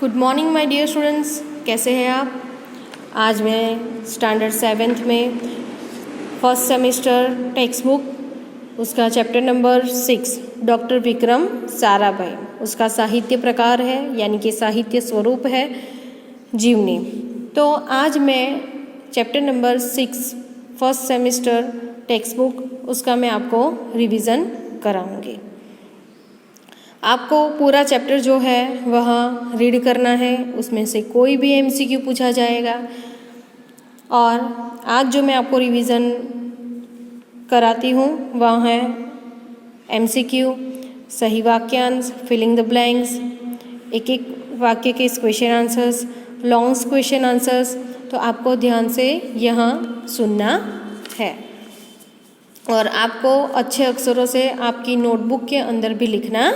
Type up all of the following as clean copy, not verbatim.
Good morning my dear students, कैसे हैं आप। आज मैं स्टैंडर्ड 7th में फर्स्ट सेमेस्टर टेक्स्ट बुक उसका chapter number 6 doctor Vikram Sarabhai, उसका साहित्य प्रकार है यानी कि साहित्य स्वरूप है जीवनी। तो आज मैं chapter number 6 first semester text book उसका मैं आपको रिवीजन कराऊंगी। आपको पूरा चैप्टर जो है वह रीड करना है, उसमें से कोई भी एमसीक्यू पूछा जाएगा। और आज जो मैं आपको रिवीजन कराती हूँ वह है एमसीक्यू, सही वाक्यांश, फिलिंग द ब्लैंक्स, एक एक वाक्य के question answers, longs question answers. तो आपको ध्यान से यहाँ सुनना है और आपको अच्छे अक्षरों से आपकी नोटबुक के अंदर भी लिखना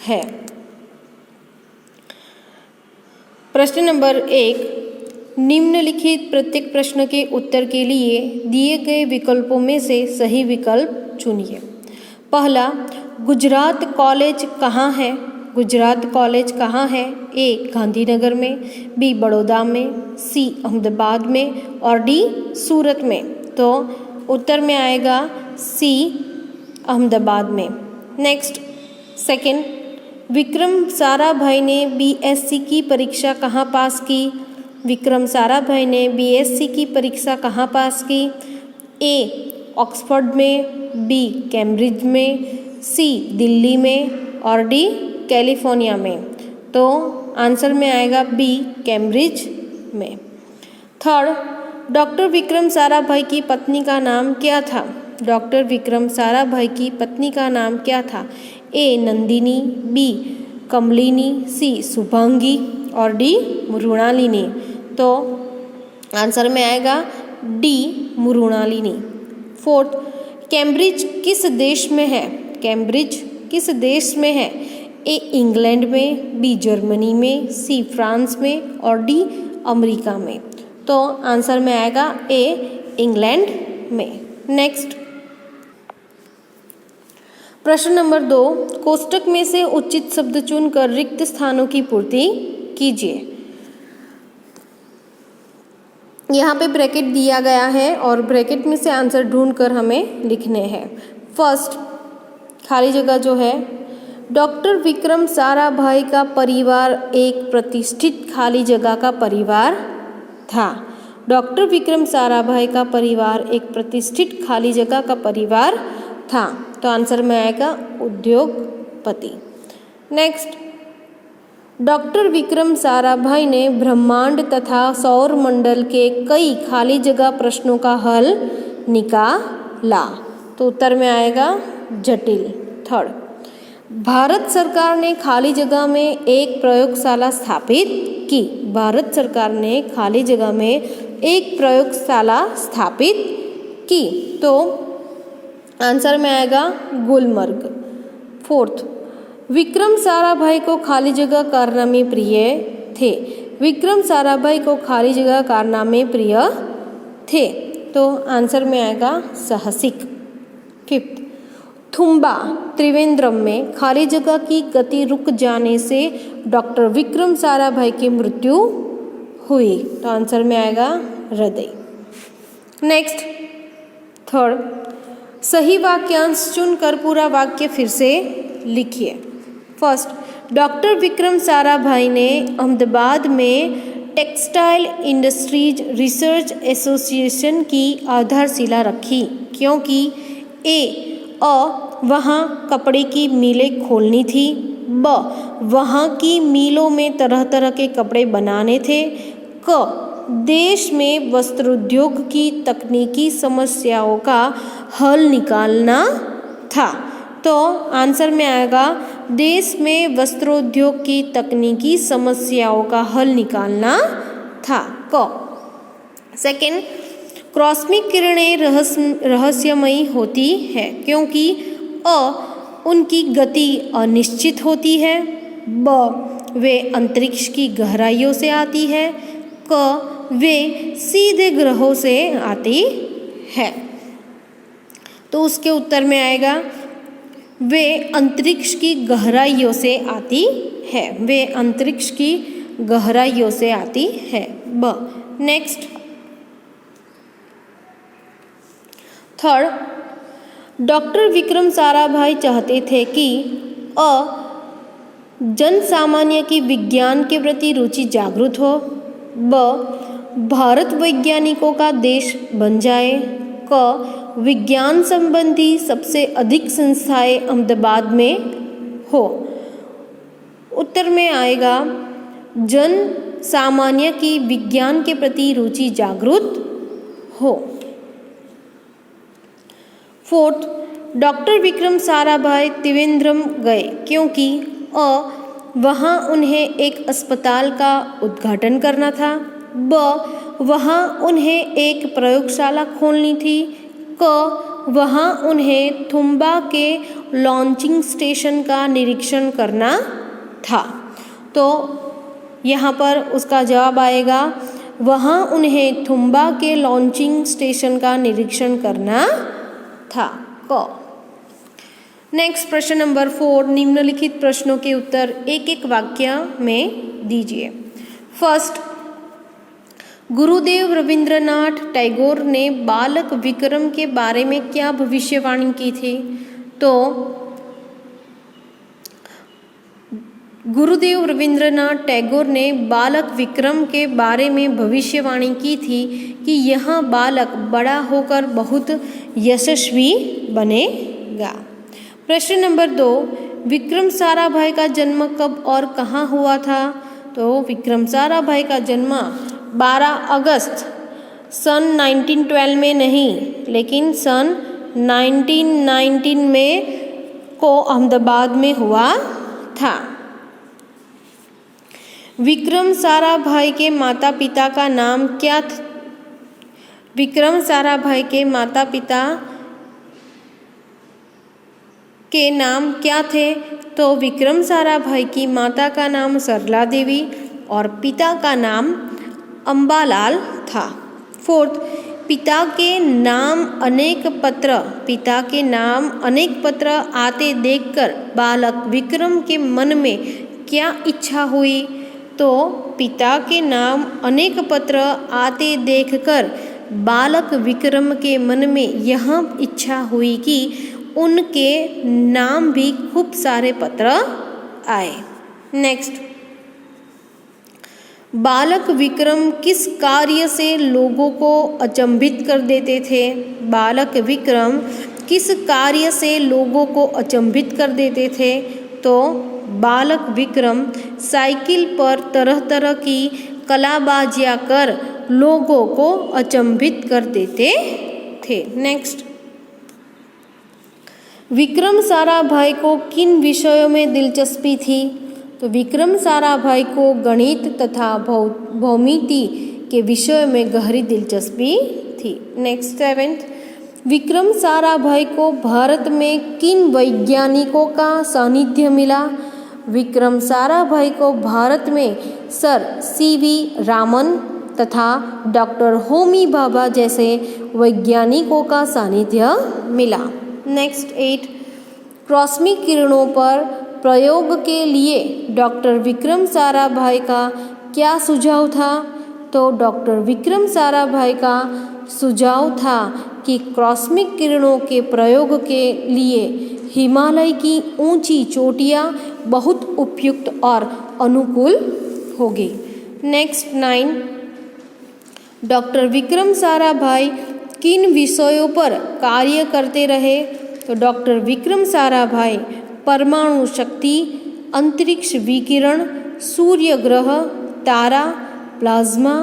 है। प्रश्न नंबर 1, निम्नलिखित प्रत्येक प्रश्न के उत्तर के लिए दिए गए विकल्पों में से सही विकल्प चुनिए। पहला, गुजरात कॉलेज कहाँ है? गुजरात कॉलेज कहाँ है? ए गांधीनगर में, बी बड़ौदा में, सी अहमदाबाद में और डी सूरत में। तो उत्तर में आएगा सी अहमदाबाद में। नेक्स्ट, सेकंड, विक्रम साराभाई ने बीएससी की परीक्षा कहाँ पास की? विक्रम साराभाई ने बीएससी की परीक्षा कहाँ पास की? ए ऑक्सफोर्ड में, बी कैम्ब्रिज में, सी दिल्ली में और डी कैलिफोर्निया में। तो आंसर में आएगा बी कैम्ब्रिज में। थर्ड, डॉक्टर विक्रम साराभाई की पत्नी का नाम क्या था? डॉक्टर विक्रम साराभाई की पत्नी का नाम क्या था? ए नंदिनी, बी कमलिनी, सी शुभांगी और डी मृणालिनी। तो आंसर में आएगा डी मृणालिनी। फोर्थ, कैम्ब्रिज किस देश में है? कैम्ब्रिज किस देश में है? ए इंग्लैंड में, बी जर्मनी में, सी फ्रांस में और डी अमेरिका में। तो आंसर में आएगा ए इंग्लैंड में। नेक्स्ट, प्रश्न नंबर 2, कोष्टक में से उचित शब्द चुनकर रिक्त स्थानों की पूर्ति कीजिए। यहाँ पे ब्रैकेट दिया गया है और ब्रैकेट में से आंसर ढूंढकर हमें लिखने हैं। फर्स्ट खाली जगह जो है, डॉक्टर विक्रम साराभाई का परिवार एक प्रतिष्ठित खाली जगह का परिवार था। डॉक्टर विक्रम साराभाई का परिवार एक प्रतिष्ठित खाली जगह का परिवार था। तो आंसर में आएगा उद्योगपति। नेक्स्ट, डॉक्टर विक्रम साराभाई ने ब्रह्मांड तथा सौर मंडल के कई खाली जगह प्रश्नों का हल निकाला। तो उत्तर में आएगा जटिल। थर्ड, भारत सरकार ने खाली जगह में एक प्रयोगशाला स्थापित की। भारत सरकार ने खाली जगह में एक प्रयोगशाला स्थापित की। तो आंसर में आएगा गुलमर्ग। फोर्थ, विक्रम साराभाई को खाली जगह कारनामे प्रिय थे। विक्रम साराभाई को खाली जगह कारनामे प्रिय थे। तो आंसर में आएगा साहसिक। फिफ्थ, थुम्बा त्रिवेंद्रम में खाली जगह की गति रुक जाने से डॉक्टर विक्रम साराभाई की मृत्यु हुई। तो आंसर में आएगा हृदय। नेक्स्ट, थर्ड, सही वाक्यांश चुनकर पूरा वाक्य फिर से लिखिए। फर्स्ट, डॉक्टर विक्रम साराभाई ने अहमदाबाद में टेक्सटाइल इंडस्ट्रीज रिसर्च एसोसिएशन की आधारशिला रखी क्योंकि वहाँ कपड़े की मिलें खोलनी थी, ब वहाँ की मिलों में तरह तरह के कपड़े बनाने थे, क देश में वस्त्रोद्योग की तकनीकी समस्याओं का हल निकालना था। तो आंसर में आएगा देश में वस्त्रोद्योग की तकनीकी समस्याओं का हल निकालना था। क सेकंड, क्रॉस्मिक किरणें रहस्यमयी होती है क्योंकि उनकी गति अनिश्चित होती है, ब वे अंतरिक्ष की गहराइयों से आती है, क वे सीधे ग्रहों से आती है। तो उसके उत्तर में आएगा वे अंतरिक्ष की गहराइयों से आती है, वे अंतरिक्ष की गहराइयों से आती है। ब। Next third, doctor Vikram Sarabhai चाहते थे कि जन सामान्य की विज्ञान के प्रति रुचि जागृत हो। ब। भारत वैज्ञानिकों का देश बन जाए। क। विज्ञान संबंधी सबसे अधिक संस्थाएं अहमदाबाद में हो। उत्तर में आएगा जन सामान्य की विज्ञान के प्रति रुचि जागृत हो। फोर्थ, डॉक्टर विक्रम साराभाई त्रिवेंद्रम गए क्योंकि वहाँ उन्हें एक अस्पताल का उद्घाटन करना था। ब। वहाँ उन्हें एक प्रयोगशाला खोलनी थी। क। वहाँ उन्हें थुम्बा के लॉन्चिंग स्टेशन का निरीक्षण करना था। तो यहाँ पर उसका जवाब आएगा वहाँ उन्हें थुम्बा के लॉन्चिंग स्टेशन का निरीक्षण करना था। क। नेक्स्ट प्रश्न नंबर 4, निम्नलिखित प्रश्नों के उत्तर एक एक वाक्य में दीजिए। फर्स्ट, गुरुदेव रविंद्रनाथ टैगोर ने बालक विक्रम के बारे में क्या भविष्यवाणी की थी? तो गुरुदेव रविंद्रनाथ टैगोर ने बालक विक्रम के बारे में भविष्यवाणी की थी कि यह बालक बड़ा होकर बहुत यशस्वी बनेगा। प्रश्न नंबर 2, विक्रम साराभाई का जन्म कब और कहाँ हुआ था? तो विक्रम साराभाई का जन्म 12 अगस्त सन 1912 में नहीं लेकिन सन 1919 में को अहमदाबाद में हुआ था। विक्रम साराभाई के माता पिता का नाम क्या था? विक्रम साराभाई के माता पिता के नाम क्या थे? तो विक्रम साराभाई की माता का नाम सरला देवी और पिता का नाम अंबालाल था। फोर्थ, पिता के नाम अनेक पत्र आते देखकर बालक विक्रम के मन में क्या इच्छा हुई? तो पिता के नाम अनेक पत्र आते देखकर बालक विक्रम के मन में यह इच्छा हुई कि उनके नाम भी खूब सारे पत्र आए। नेक्स्ट, बालक विक्रम किस कार्य से लोगों को अचंभित कर देते थे? बालक विक्रम किस कार्य से लोगों को अचंभित कर देते थे? तो बालक विक्रम साइकिल पर तरह तरह की कलाबाजियां कर लोगों को अचंभित कर देते थे। नेक्स्ट, विक्रम साराभाई को किन विषयों में दिलचस्पी थी? तो विक्रम साराभाई को गणित तथा भौमिति के विषय में गहरी दिलचस्पी थी। नेक्स्ट, 7th, विक्रम साराभाई को भारत में किन वैज्ञानिकों का सानिध्य मिला? विक्रम साराभाई को भारत में सर CV रामन तथा डॉक्टर होमी भाभा जैसे वैज्ञानिकों का सानिध्य मिला। नेक्स्ट, 8, कॉस्मिक किरणों पर प्रयोग के लिए डॉक्टर विक्रम साराभाई का क्या सुझाव था? तो डॉक्टर विक्रम साराभाई का सुझाव था कि कॉस्मिक किरणों के प्रयोग के लिए हिमालय की ऊंची चोटियां बहुत उपयुक्त और अनुकूल होगी। नेक्स्ट, 9, डॉक्टर विक्रम साराभाई किन विषयों पर कार्य करते रहे? तो डॉक्टर विक्रम साराभाई परमाणु शक्ति, अंतरिक्ष विकिरण, सूर्य ग्रह, तारा, प्लाज्मा,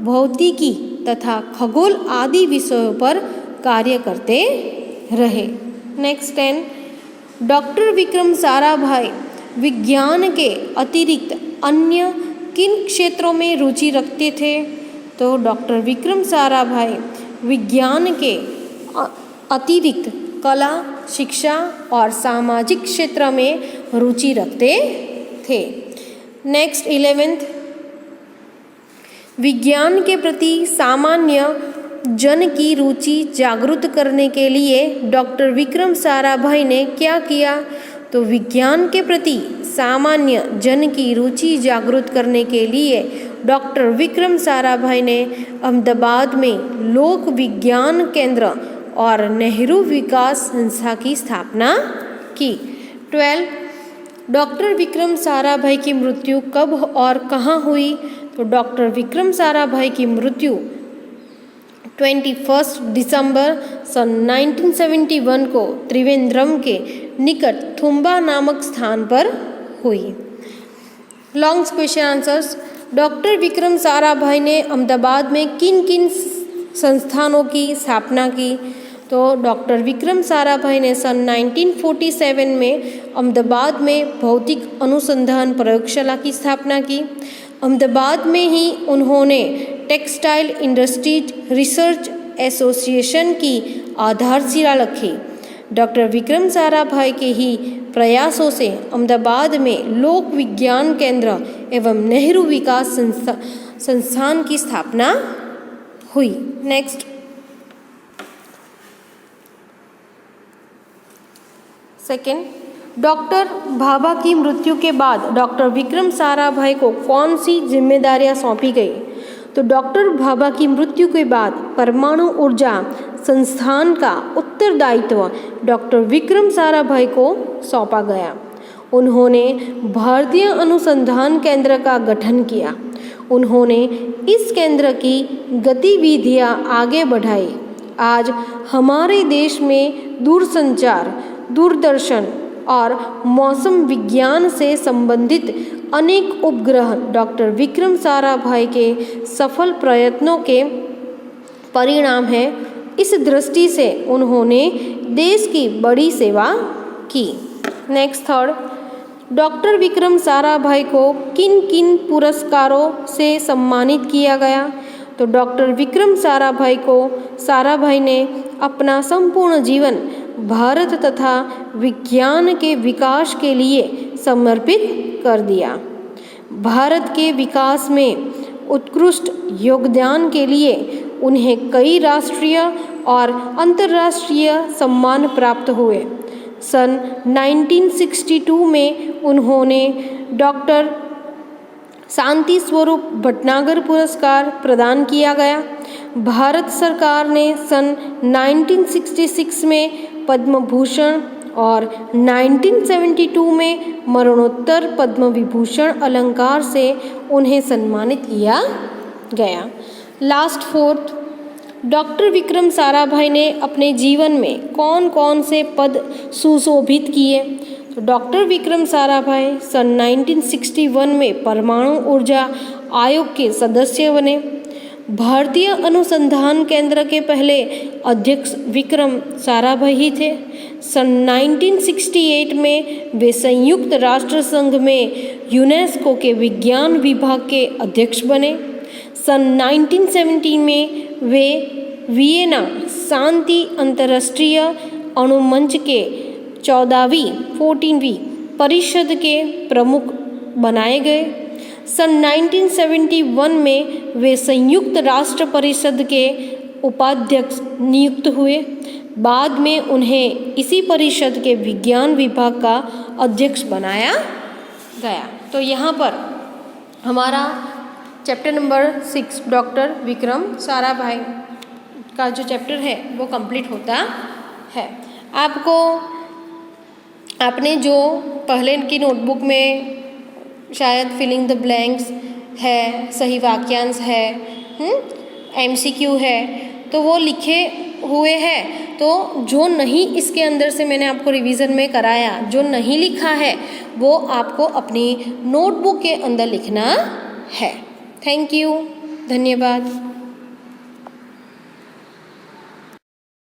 भौतिकी तथा खगोल आदि विषयों पर कार्य करते रहे। नेक्स्ट, 10, डॉक्टर विक्रम साराभाई विज्ञान के अतिरिक्त अन्य किन क्षेत्रों में रुचि रखते थे? तो डॉक्टर विक्रम साराभाई विज्ञान के अतिरिक्त कला, शिक्षा और सामाजिक क्षेत्र में रुचि रखते थे। नेक्स्ट, 11th, विज्ञान के प्रति सामान्य जन की रुचि जागृत करने के लिए डॉक्टर विक्रम साराभाई ने क्या किया? तो विज्ञान के प्रति सामान्य जन की रुचि जागृत करने के लिए डॉक्टर विक्रम साराभाई ने अहमदाबाद में लोक विज्ञान केंद्र और नेहरू विकास संस्था की स्थापना की। 12 डॉक्टर विक्रम साराभाई की मृत्यु कब और कहाँ हुई? तो डॉक्टर विक्रम साराभाई की मृत्यु 21 दिसंबर सन 1971 को त्रिवेंद्रम के निकट थुम्बा नामक स्थान पर हुई। Long question answers. Doctor Vikram Sarabhai ने अहमदाबाद में किन किन संस्थानों की स्थापना की? तो डॉक्टर विक्रम साराभाई ने सन 1947 में अहमदाबाद में भौतिक अनुसंधान प्रयोगशाला की स्थापना की। अहमदाबाद में ही उन्होंने टेक्सटाइल इंडस्ट्रीज रिसर्च एसोसिएशन की आधारशिला रखी। डॉक्टर विक्रम साराभाई के ही प्रयासों से अहमदाबाद में लोक विज्ञान केंद्र एवं नेहरू विकास संस्थान की स्थापना हुई। नेक्स्ट, सेकेंड, डॉक्टर भाभा की मृत्यु के बाद डॉक्टर विक्रम साराभाई को कौन सी जिम्मेदारियां सौंपी गई? तो डॉक्टर भाभा की मृत्यु के बाद परमाणु ऊर्जा संस्थान का उत्तरदायित्व डॉक्टर विक्रम साराभाई को सौंपा गया। उन्होंने भारतीय अनुसंधान केंद्र का गठन किया। उन्होंने इस केंद्र की गतिविधियां आगे बढ़ाई। आज हमारे देश में दूरसंचार, दूरदर्शन और मौसम विज्ञान से संबंधित अनेक उपग्रह डॉक्टर विक्रम साराभाई के सफल प्रयत्नों के परिणाम हैं। इस दृष्टि से उन्होंने देश की बड़ी सेवा की। Next, third, doctor Vikram Sarabhai को किन किन पुरस्कारों से सम्मानित किया गया? तो डॉक्टर विक्रम साराभाई ने अपना संपूर्ण जीवन भारत तथा विज्ञान के विकास के लिए समर्पित कर दिया। भारत के विकास में उत्कृष्ट योगदान के लिए उन्हें कई राष्ट्रीय और अंतर्राष्ट्रीय सम्मान प्राप्त हुए। सन 1962 में उन्होंने डॉक्टर शांति स्वरूप भटनागर पुरस्कार प्रदान किया गया। भारत सरकार ने सन 1966 में पद्म भूषण और 1972 में मरणोत्तर पद्म विभूषण अलंकार से उन्हें सम्मानित किया गया। Last, fourth, doctor Vikram Sarabhai ने अपने जीवन में कौन कौन से पद सुशोभित किए? तो डॉक्टर विक्रम साराभाई सन 1961 में परमाणु ऊर्जा आयोग के सदस्य बने। भारतीय अनुसंधान केंद्र के पहले अध्यक्ष विक्रम साराभाई ही थे। सन 1968 में वे संयुक्त राष्ट्र संघ में यूनेस्को के विज्ञान विभाग के अध्यक्ष बने। सन 1970 में वे वियना शांति अंतर्राष्ट्रीय अणुमंच के 14वीं परिषद के प्रमुख बनाए गए। सन 1971 में वे संयुक्त राष्ट्र परिषद के उपाध्यक्ष नियुक्त हुए। बाद में उन्हें इसी परिषद के विज्ञान विभाग का अध्यक्ष बनाया गया। तो यहाँ पर हमारा chapter number 6 doctor Vikram Sarabhai का जो चैप्टर है वो कंप्लीट होता है। आपने जो पहले की नोटबुक में शायद फिलिंग द ब्लैंक्स है, सही वाक्यांश है, MCQ है, तो वो लिखे हुए हैं। तो जो नहीं इसके अंदर से मैंने आपको रिवीजन में कराया, जो नहीं लिखा है वो आपको अपनी नोटबुक के अंदर लिखना है। थैंक यू, धन्यवाद।